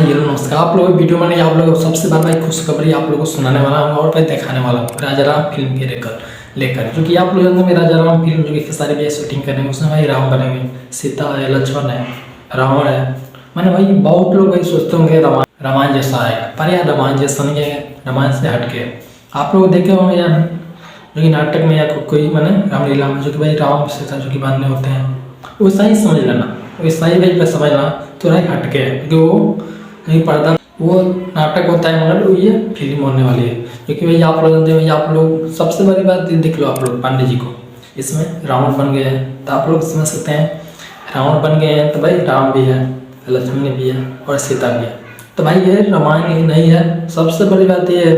Hello नमस्कार। आप लोग वीडियो में आप लोग सबसे बार भाई खुशखबरी आप लोगों को सुनाने वाला हूँ और भाई दिखाने वाला हूँ राजा राम फिल्म के लेकर जो कि आप लोग जानते हैं राजा राम फिल्म जो कि सारी भी शूटिंग कर रहे हैं। उसमें भाई राम बने हुए, सीता है, लक्ष्मण है, रावण है। मैंने भाई बहुत लोग भाई सोचते होंगे रामायण जैसा आएगा, पर यार रामायण जैसा नहीं है, रामायण से हटके आप लोग देखे होंगे यार जो कि नाटक में या कोई मैंने रामलीला में जो कि भाई राम सीता जो कि बांधने होते हैं, वैसा ही समझ लेना, वैसा ही भाई समझना थोड़ा ही हटके है क्योंकि वो नहीं पर्दा वो नाटक होता है मगर ये फिल्म होने वाली है। क्योंकि भाई आप लोग जानते हैं, आप लोग सबसे बड़ी बात देख लो, आप लोग पांडे जी को इसमें रावण बन गए हैं तो आप लोग समझ सकते हैं रावण बन गए हैं तो भाई राम भी है, लक्ष्मण भी है और सीता भी है। तो भाई ये रामायण ही नहीं है। सबसे बड़ी बात ये है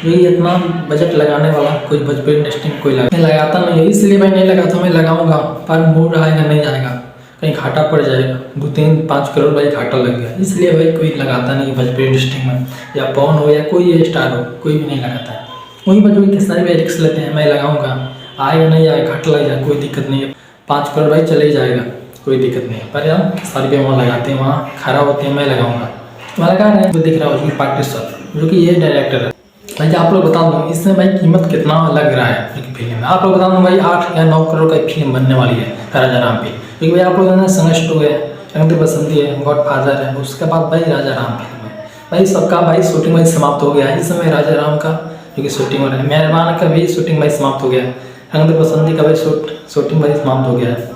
ये इतना बजट लगाने वाला कोई भोजपुरी इंडस्ट्री में कोई लगाता नहीं है, इसलिए भाई नहीं लगाता। मैं लगाऊंगा पर मूड आएगा नहीं जाएगा, कहीं घाटा पड़ जाएगा, 2-3-5 करोड़ भाई घाटा लग गया, इसलिए भाई कोई लगाता नहीं भोजपुरी इंडस्ट्री में, या पवन हो या कोई स्टार हो, कोई भी नहीं लगाता है। वहीं पर जो किसानी भाई रिक्स लेते हैं, मैं लगाऊंगा, आएगा नहीं आएगा घाटा लग जाएगा, कोई दिक्कत नहीं है, 5 करोड़ भाई चले ही जाएगा, कोई दिक्कत नहीं है। पर यार किसानी भाई वहाँ लगाते हैं, वहाँ खड़ा होते हैं, मैं लगाऊंगा। मैं लगा रहे हैं जो दिख रहा है उसकी पार्टी जो कि ये डायरेक्टर है भाई। आप लोग बता दूँ इसमें भाई कीमत कितना लग रहा है जो फिल्म में, आप लोग बता दूँ भाई 8 या 9 करोड़ का फिल्म बनने वाली है राजा राम पे। क्योंकि भाई आप लोगों ने संघर्ष हो गया, रंग बसंती है, गॉडफादर है, उसके बाद भाई राजा राम फिल्म है भाई। सबका भाई शूटिंग भाई समाप्त हो गया है इस समय, राजा राम का जो कि शूटिंग हो रहा है, मेहरबान का भी शूटिंग भाई समाप्त हो गया है, रंग बसंती का भाई शूटिंग भाई समाप्त हो गया है,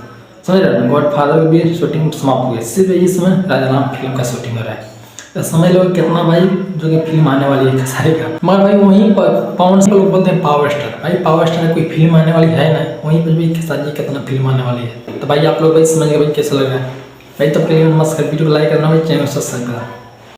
समझ रहे हैं, गॉडफादर की भी शूटिंग समाप्त हो गई, सिर्फ इस समय राजा राम फिल्म का शूटिंग हो रहा है। तो समझ लो कितना भाई जो कि फिल्म आने वाली है सारे का। मगर भाई वहीं पर पवन सिंह लोग बोलते हैं पावर स्टार, भाई पावर स्टार कोई फिल्म आने वाली है ना, वहीं पर भी खेसारी जी कितना फिल्म आने वाली है। तो भाई आप लोग भाई समझ गए भाई कैसा लग रहा है भाई। तो प्लीज नमस्कार, वीडियो को लाइक करना भाई, चैनल सब्सक्राइब करना।